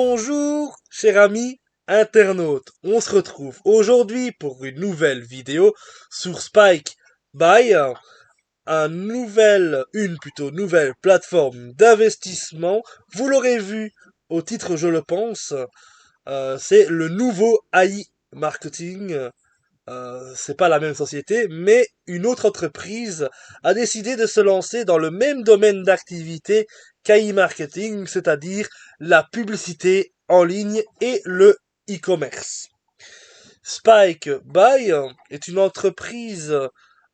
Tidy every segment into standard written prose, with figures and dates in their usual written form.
Bonjour, cher ami internaute. On se retrouve aujourd'hui pour une nouvelle vidéo sur Spike by une plutôt nouvelle plateforme d'investissement. Vous l'aurez vu au titre, je le pense, c'est le nouveau AI Marketing. C'est pas la même société, mais une autre entreprise a décidé de se lancer dans le même domaine d'activité qu'AI Marketing, c'est-à-dire la publicité en ligne et le e-commerce. Spike Buy est une entreprise,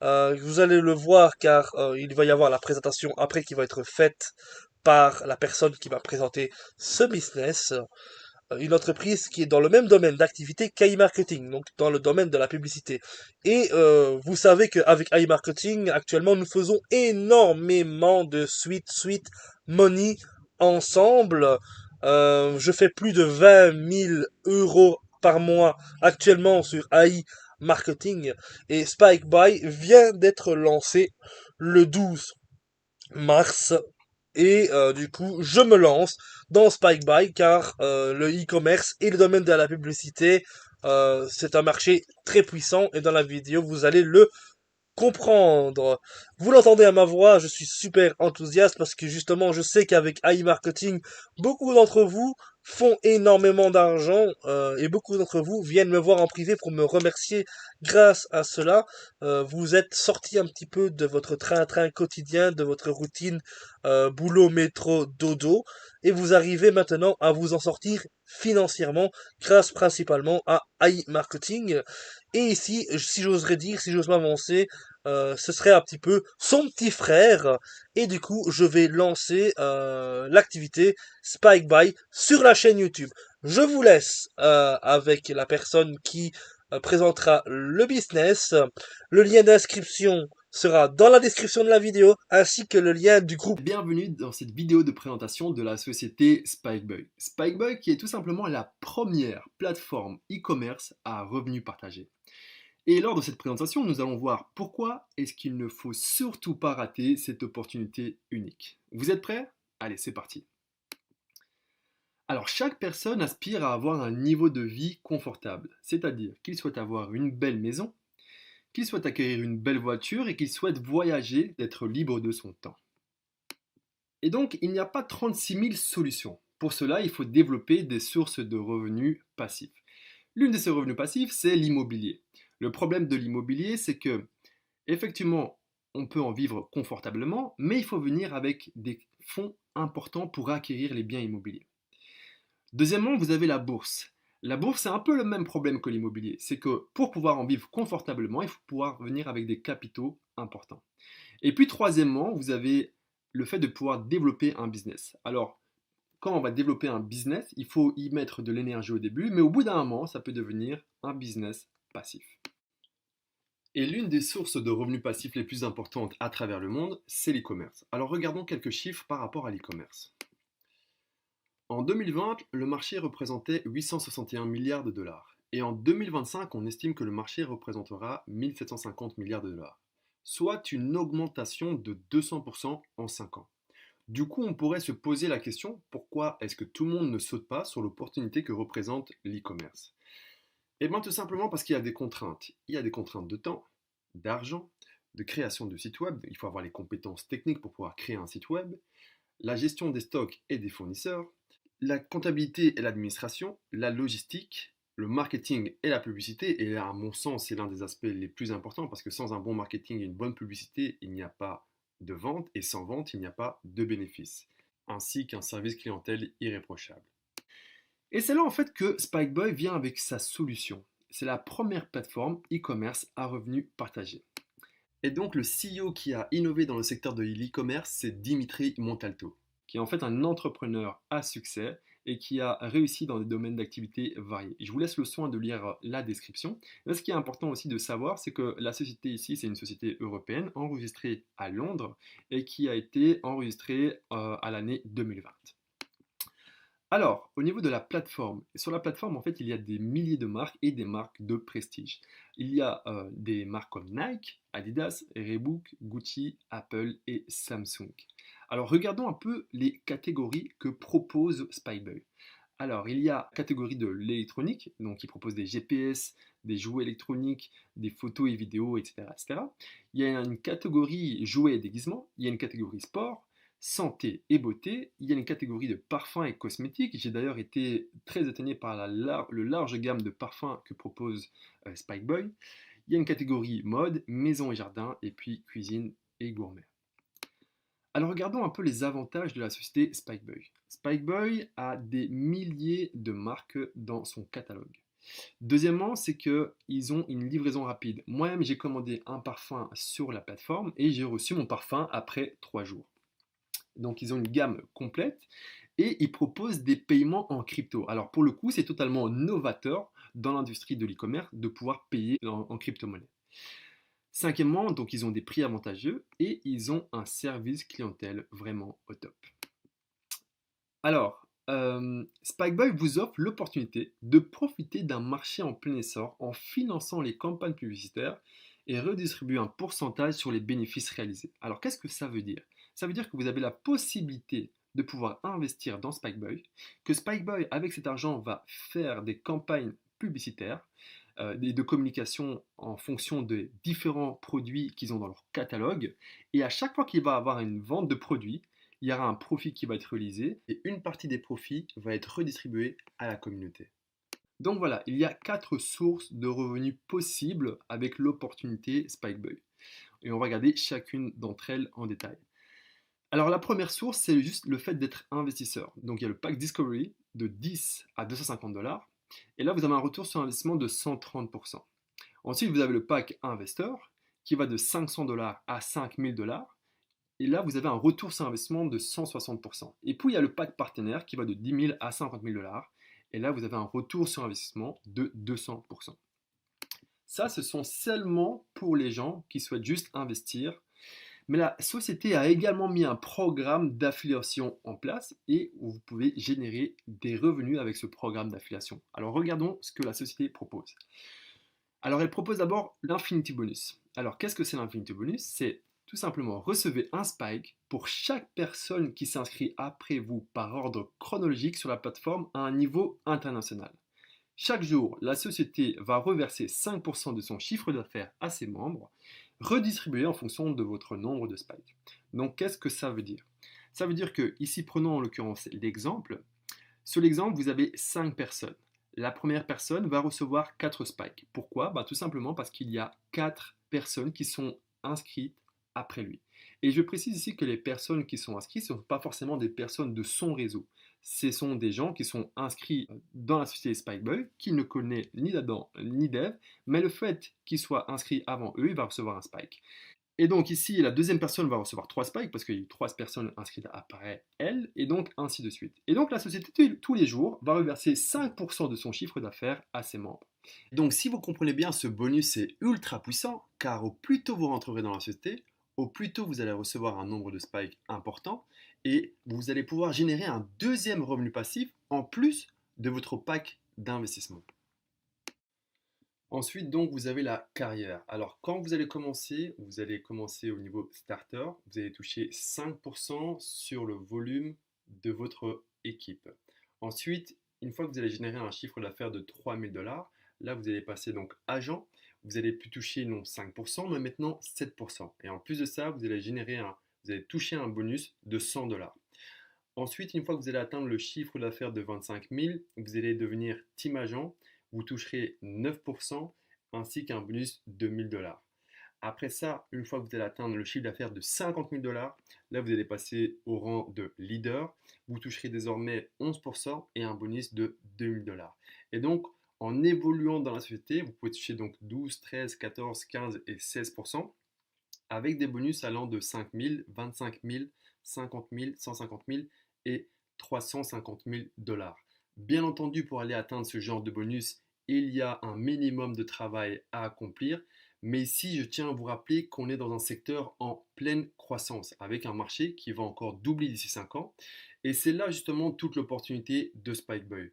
vous allez le voir car il va y avoir la présentation après qui va être faite par la personne qui va présenter ce business, une entreprise qui est dans le même domaine d'activité qu'iMarketing, donc dans le domaine de la publicité. Et vous savez qu'avec iMarketing, actuellement, nous faisons énormément de suite money ensemble. Je fais plus de 20 000 euros par mois actuellement sur AI Marketing et Spike Buy vient d'être lancé le 12 mars et du coup, je me lance dans Spike Buy car le e-commerce et le domaine de la publicité, c'est un marché très puissant et dans la vidéo, vous allez le comprendre. Vous l'entendez à ma voix, je suis super enthousiaste parce que justement, je sais qu'avec AI Marketing, beaucoup d'entre vous font énormément d'argent et beaucoup d'entre vous viennent me voir en privé pour me remercier grâce à cela. Vous êtes sortis un petit peu de votre train-train quotidien, de votre routine boulot, métro, dodo et vous arrivez maintenant à vous en sortir financièrement grâce principalement à AI Marketing. Et ici, si j'oserais dire, si j'ose m'avancer, ce serait un petit peu son petit frère. Et du coup, je vais lancer l'activité Spike By sur la chaîne YouTube. Je vous laisse avec la personne qui présentera le business. Le lien d'inscription sera dans la description de la vidéo, ainsi que le lien du groupe. Bienvenue dans cette vidéo de présentation de la société Spikeboy. Spikeboy qui est tout simplement la première plateforme e-commerce à revenus partagés. Et lors de cette présentation, nous allons voir pourquoi est-ce qu'il ne faut surtout pas rater cette opportunité unique. Vous êtes prêts? Allez, c'est parti. Alors, chaque personne aspire à avoir un niveau de vie confortable, c'est-à-dire qu'il souhaite avoir une belle maison, qu'il souhaite acquérir une belle voiture et qu'il souhaite voyager, d'être libre de son temps. Et donc, il n'y a pas 36 000 solutions. Pour cela, il faut développer des sources de revenus passifs. L'une de ces revenus passifs, c'est l'immobilier. Le problème de l'immobilier, c'est que, effectivement, on peut en vivre confortablement, mais il faut venir avec des fonds importants pour acquérir les biens immobiliers. Deuxièmement, vous avez la bourse. La bourse, c'est un peu le même problème que l'immobilier. C'est que pour pouvoir en vivre confortablement, il faut pouvoir venir avec des capitaux importants. Et puis troisièmement, vous avez le fait de pouvoir développer un business. Alors, quand on va développer un business, il faut y mettre de l'énergie au début, mais au bout d'un moment, ça peut devenir un business passif. Et l'une des sources de revenus passifs les plus importantes à travers le monde, c'est l'e-commerce. Alors regardons quelques chiffres par rapport à l'e-commerce. En 2020, le marché représentait 861 milliards de dollars. Et en 2025, on estime que le marché représentera 1750 milliards de dollars, soit une augmentation de 200% en 5 ans. Du coup, on pourrait se poser la question, pourquoi est-ce que tout le monde ne saute pas sur l'opportunité que représente l'e-commerce? Eh bien, tout simplement parce qu'il y a des contraintes. Il y a des contraintes de temps, d'argent, de création de site web. Il faut avoir les compétences techniques pour pouvoir créer un site web, la gestion des stocks et des fournisseurs, la comptabilité et l'administration, la logistique, le marketing et la publicité. Et là, à mon sens, c'est l'un des aspects les plus importants parce que sans un bon marketing et une bonne publicité, il n'y a pas de vente et sans vente, il n'y a pas de bénéfice, ainsi qu'un service clientèle irréprochable. Et c'est là en fait que Spikeboy vient avec sa solution. C'est la première plateforme e-commerce à revenus partagés. Et donc le CEO qui a innové dans le secteur de l'e-commerce, c'est Dimitri Montalto, qui est en fait un entrepreneur à succès et qui a réussi dans des domaines d'activité variés. Je vous laisse le soin de lire la description. Mais ce qui est important aussi de savoir, c'est que la société ici, c'est une société européenne enregistrée à Londres et qui a été enregistrée à l'année 2020. Alors, au niveau de la plateforme, sur la plateforme, en fait, il y a des milliers de marques et des marques de prestige. Il y a des marques comme Nike, Adidas, Reebok, Gucci, Apple et Samsung. Alors, regardons un peu les catégories que propose Spikeboy. Alors, il y a la catégorie de l'électronique, donc qui propose des GPS, des jouets électroniques, des photos et vidéos, etc., etc. Il y a une catégorie jouets et déguisements, il y a une catégorie sport, santé et beauté, il y a une catégorie de parfums et cosmétiques. J'ai d'ailleurs été très étonné par le large gamme de parfums que propose Spikeboy. Il y a une catégorie mode, maison et jardin, et puis cuisine et gourmet. Alors regardons un peu les avantages de la société Spikeboy. Spikeboy a des milliers de marques dans son catalogue. Deuxièmement, c'est qu'ils ont une livraison rapide. Moi-même, j'ai commandé un parfum sur la plateforme et j'ai reçu mon parfum après 3 jours. Donc ils ont une gamme complète et ils proposent des paiements en crypto. Alors pour le coup, c'est totalement novateur dans l'industrie de l'e-commerce de pouvoir payer en crypto-monnaie. Cinquièmement, donc ils ont des prix avantageux et ils ont un service clientèle vraiment au top. Alors, Spikeboy vous offre l'opportunité de profiter d'un marché en plein essor en finançant les campagnes publicitaires et redistribuer un pourcentage sur les bénéfices réalisés. Alors, qu'est-ce que ça veut dire? Ça veut dire que vous avez la possibilité de pouvoir investir dans Spikeboy, que Spikeboy, avec cet argent, va faire des campagnes publicitaires et de communication en fonction des différents produits qu'ils ont dans leur catalogue. Et à chaque fois qu'il va avoir une vente de produits, il y aura un profit qui va être réalisé et une partie des profits va être redistribuée à la communauté. Donc voilà, il y a 4 sources de revenus possibles avec l'opportunité Spikeboy. Et on va regarder chacune d'entre elles en détail. Alors la première source, c'est juste le fait d'être investisseur. Donc il y a le pack Discovery de 10 à 250 dollars. Et là, vous avez un retour sur investissement de 130%. Ensuite, vous avez le pack Investor qui va de 500 dollars à 5000 dollars. Et là, vous avez un retour sur investissement de 160%. Et puis, il y a le pack partenaire qui va de 10 000 à 50 000 dollars. Et là, vous avez un retour sur investissement de 200%. Ça, ce sont seulement pour les gens qui souhaitent juste investir. Mais la société a également mis un programme d'affiliation en place et où vous pouvez générer des revenus avec ce programme d'affiliation. Alors, regardons ce que la société propose. Alors, elle propose d'abord l'Infinity Bonus. Alors, qu'est-ce que c'est l'Infinity Bonus? C'est tout simplement recevez un spike pour chaque personne qui s'inscrit après vous par ordre chronologique sur la plateforme à un niveau international. Chaque jour, la société va reverser 5% de son chiffre d'affaires à ses membres, redistribué en fonction de votre nombre de spikes. Donc, qu'est-ce que ça veut dire? Ça veut dire que, ici, prenons en l'occurrence l'exemple. Sur l'exemple, vous avez 5 personnes. La première personne va recevoir 4 spikes. Pourquoi? Tout simplement parce qu'il y a 4 personnes qui sont inscrites après lui. Et je précise ici que les personnes qui sont inscrites ne sont pas forcément des personnes de son réseau. Ce sont des gens qui sont inscrits dans la société Spikeboy, qui ne connaît ni Adam ni Dev, mais le fait qu'ils soient inscrits avant eux, il va recevoir un spike. Et donc ici, la deuxième personne va recevoir 3 spikes parce qu'il y a eu 3 personnes inscrites après elle, et donc ainsi de suite. Et donc la société, tous les jours, va reverser 5% de son chiffre d'affaires à ses membres. Donc si vous comprenez bien, ce bonus est ultra puissant, car au plus tôt vous rentrerez dans la société, au plus tôt vous allez recevoir un nombre de spikes important, et vous allez pouvoir générer un deuxième revenu passif en plus de votre pack d'investissement. Ensuite, donc, vous avez la carrière. Alors, quand vous allez commencer au niveau starter. Vous allez toucher 5% sur le volume de votre équipe. Ensuite, une fois que vous allez générer un chiffre d'affaires de 3000 dollars, là, vous allez passer donc agent. Vous allez plus toucher non 5%, mais maintenant 7%. Et en plus de ça, vous allez toucher un bonus de 100 dollars. Ensuite, une fois que vous allez atteindre le chiffre d'affaires de 25 000, vous allez devenir team agent. Vous toucherez 9% ainsi qu'un bonus de 1000 dollars. Après ça, une fois que vous allez atteindre le chiffre d'affaires de 50 000 dollars, là vous allez passer au rang de leader. Vous toucherez désormais 11% et un bonus de 2000 dollars. Et donc, en évoluant dans la société, vous pouvez toucher donc 12, 13, 14, 15 et 16% avec des bonus allant de 5 000, 25 000, 50 000, 150 000 et 350 000 dollars. Bien entendu, pour aller atteindre ce genre de bonus, il y a un minimum de travail à accomplir. Mais ici, je tiens à vous rappeler qu'on est dans un secteur en pleine croissance, avec un marché qui va encore doubler d'ici 5 ans. Et c'est là justement toute l'opportunité de Spikeboy.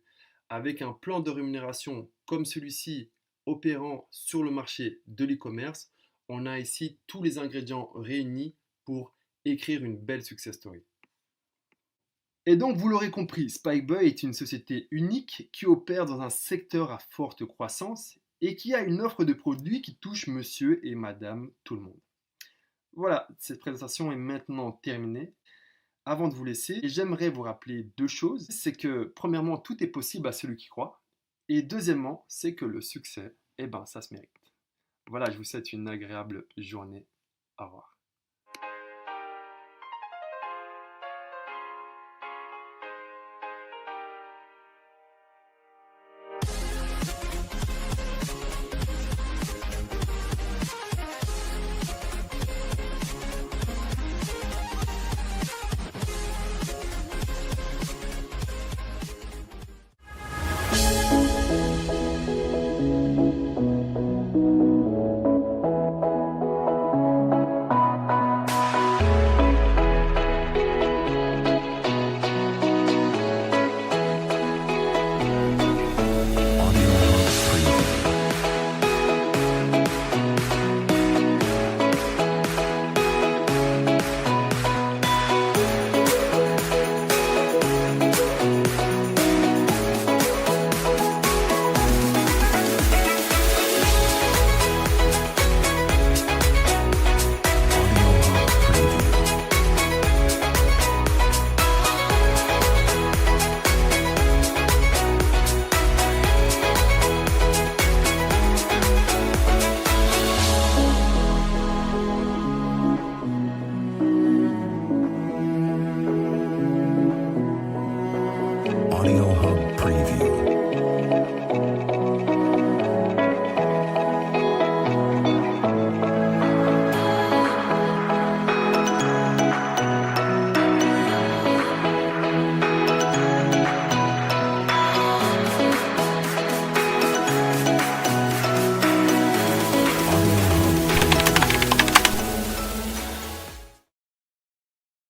Avec un plan de rémunération comme celui-ci opérant sur le marché de l'e-commerce, on a ici tous les ingrédients réunis pour écrire une belle success story. Et donc, vous l'aurez compris, Spikeboy est une société unique qui opère dans un secteur à forte croissance et qui a une offre de produits qui touche monsieur et madame tout le monde. Voilà, cette présentation est maintenant terminée. Avant de vous laisser, j'aimerais vous rappeler deux choses. C'est que, premièrement, tout est possible à celui qui croit. Et deuxièmement, c'est que le succès, eh ben, ça se mérite. Voilà, je vous souhaite une agréable journée. Au revoir.